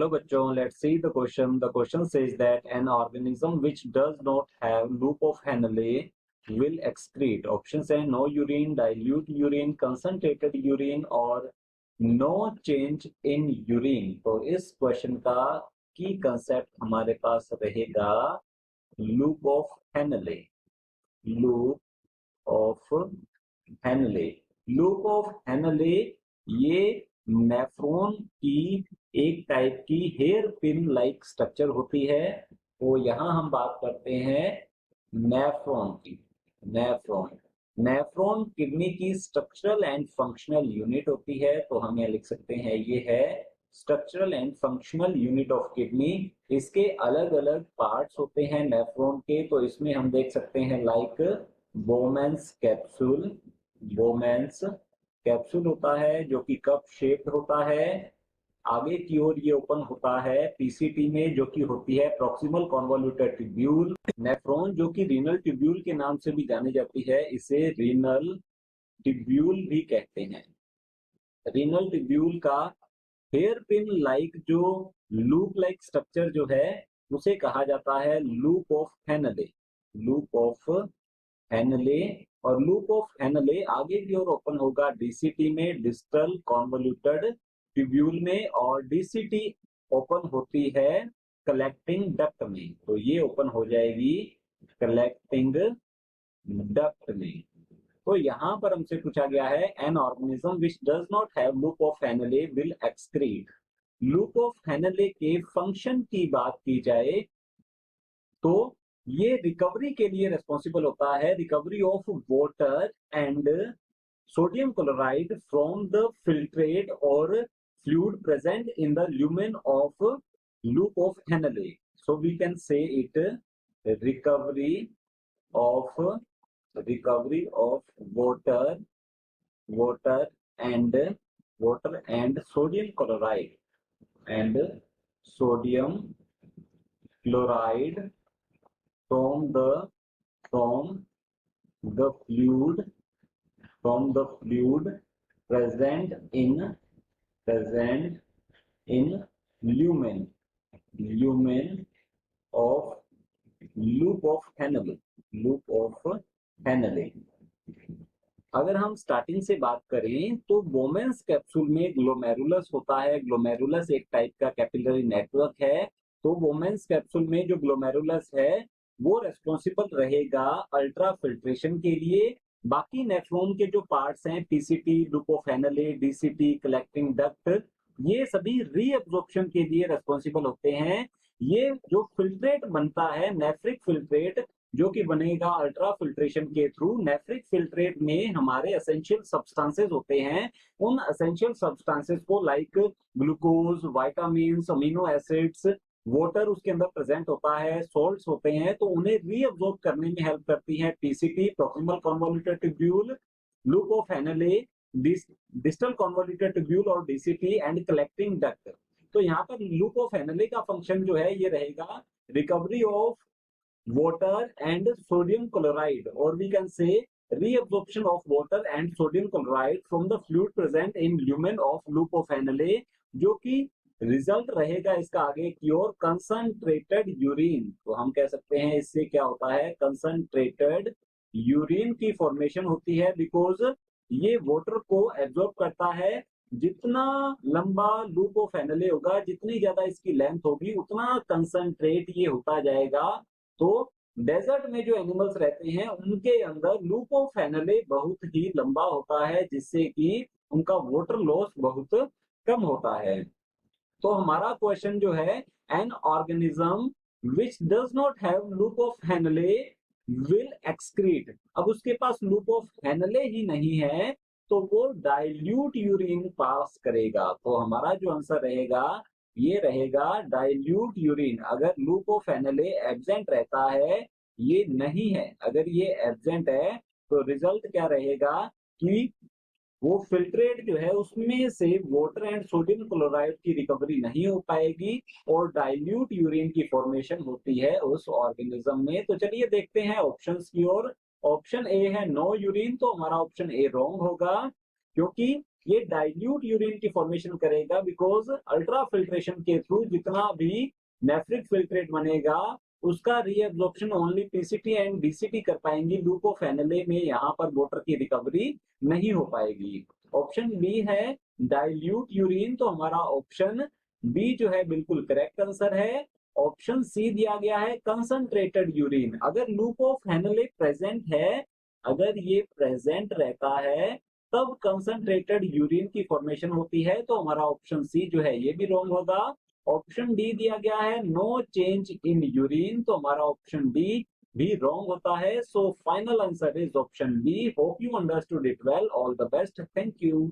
Hello bachcho, let's see the question. The question says that an organism which does not have loop of Henle will excrete. Options है no urine, dilute urine, concentrated urine और no change in urine. तो इस question का की concept हमारे पास रहेगा loop of Henle. Loop of Henle. Loop of Henle ये nephron की एक टाइप की हेयर पिन लाइक स्ट्रक्चर होती है। तो यहाँ हम बात करते हैं नेफ्रॉन की। नेफ्रॉन किडनी की स्ट्रक्चरल एंड फंक्शनल यूनिट होती है। तो हम यहाँ लिख सकते हैं ये है structural and functional unit of kidney. इसके अलग अलग पार्ट्स होते हैं नेफ्रॉन के। तो इसमें हम देख सकते हैं लाइक बोमेंस कैप्सूल होता है जो कि कप शेप्ड होता है। आगे की ओर ये ओपन होता है पीसीटी में जो कि होती है प्रॉक्सिमल कॉन्वोल्यूटेड ट्यूब्यूल। नेफ्रॉन जो कि रीनल ट्यूब्यूल के नाम से भी जानी जाती है, इसे रीनल ट्यूब्यूल भी कहते हैं। रीनल ट्यूब्यूल का हेयर पिन लाइक जो लूप लाइक स्ट्रक्चर जो है उसे कहा जाता है लूप ऑफ हेनले। और लूप ऑफ हेनले आगे की ओर ओपन होगा डीसीटी में, डिस्टल कॉन्वोल्यूटेड ट्यूब्यूल में, और डीसीटी ओपन होती है कलेक्टिंग डक्ट में। तो ये ओपन हो जाएगी कलेक्टिंग डक्ट में। तो यहाँ पर हमसे पूछा गया है an organism which does not have loop of Henle will excrete. Loop of Henle के फंक्शन की बात की जाए तो ये रिकवरी के लिए रिस्पॉन्सिबल होता है, recovery of water and sodium chloride from the filtrate और fluid present in the lumen of loop of Henle. So we can say it recovery of water and sodium chloride from the fluid present in lumen of loop of Henle। अगर हम starting से बात करें तो बोमेंस capsule में glomerulus होता है। Glomerulus एक टाइप का कैपिलरी नेटवर्क है। तो बोमेंस कैप्सूल में जो ग्लोमेरुलस है वो रेस्पॉन्सिबल रहेगा अल्ट्रा फिल्ट्रेशन के लिए। बाकी नेफ्रॉन के जो पार्ट्स हैं PCT, loop of Henle, DCT, collecting duct, ये सभी रीअब्जॉर्प्शन के लिए रेस्पॉन्सिबल होते हैं। ये जो फिल्ट्रेट बनता है नेफ्रिक फिल्ट्रेट जो कि बनेगा अल्ट्रा फिल्ट्रेशन के थ्रू। नेफ्रिक फिल्ट्रेट में हमारे एसेंशियल सब्सटेंसेस होते हैं। उन एसेंशियल सब्सटेंसेस को like glucose, vitamins, amino acids, water उसके अंदर प्रेजेंट होता है, सॉल्ट्स होते हैं, तो उन्हें रीअब्सॉर्ब करने में हेल्प करती है PCT proximal convoluted tubule, loop of Henle, distal convoluted tubule और डीसीटी एंड कलेक्टिंग डक्ट। तो यहाँ पर लूप ऑफ हेनले का फंक्शन जो है ये रहेगा recovery of water and sodium chloride, or we can say reabsorption of water and sodium chloride from the fluid present in lumen of loop of Henle, जो कि रिजल्ट रहेगा इसका आगे की ओर कंसंट्रेटेड यूरिन। तो हम कह सकते हैं इससे क्या होता है, कंसंट्रेटेड यूरिन की फॉर्मेशन होती है, बिकॉज ये वाटर को एब्जॉर्ब करता है। जितना लंबा लूप ऑफ हेनले होगा, जितनी ज्यादा इसकी लेंथ होगी, उतना कंसंट्रेट ये होता जाएगा। तो डेजर्ट में जो एनिमल्स रहते हैं उनके अंदर लूप ऑफ हेनले बहुत ही लंबा होता है, जिससे कि उनका वाटर लॉस बहुत कम होता है। तो हमारा क्वेश्चन जो है an organism which does not have loop of Henle will excrete. अब उसके पास लूप ऑफ हेनले ही नहीं है तो वो डाइल्यूट यूरिन पास करेगा। तो हमारा जो आंसर रहेगा ये रहेगा डाइल्यूट यूरिन। अगर लूप ऑफ हेनले एब्सेंट रहता है, ये नहीं है, अगर ये एब्सेंट है तो रिजल्ट क्या रहेगा कि वो फिल्ट्रेट जो है उसमें से वाटर एंड सोडियम क्लोराइड की रिकवरी नहीं हो पाएगी और डाइल्यूट यूरिन की फॉर्मेशन होती है उस ऑर्गेनिज्म में। तो चलिए देखते हैं ऑप्शंस की ओर। ऑप्शन ए है नो यूरिन, तो हमारा ऑप्शन ए रॉन्ग होगा, क्योंकि ये डाइल्यूट यूरिन की फॉर्मेशन करेगा, बिकॉज अल्ट्रा फिल्ट्रेशन के थ्रू जितना भी नेफ्रिक फिल्ट्रेट बनेगा उसका reabsorption only PCT and DCT कर पाएंगी। लूप ऑफ एनएलए में यहाँ पर वाटर की रिकवरी नहीं हो पाएगी। ऑप्शन बी है डाइल्यूट यूरिन, तो हमारा ऑप्शन बी जो है बिल्कुल करेक्ट आंसर है। ऑप्शन सी दिया गया है कंसंट्रेटेड यूरिन। अगर लूप ऑफ हेनले प्रेजेंट है, अगर ये प्रेजेंट रहता है तब कंसंट्रेटेड यूरिन की फॉर्मेशन होती है, तो हमारा ऑप्शन सी जो है ये भी रॉन्ग होगा। ऑप्शन डी दिया गया है नो चेंज इन यूरिन, तो हमारा ऑप्शन डी भी रॉन्ग होता है। So final answer is option B. Hope you understood it well. All the best, thank you.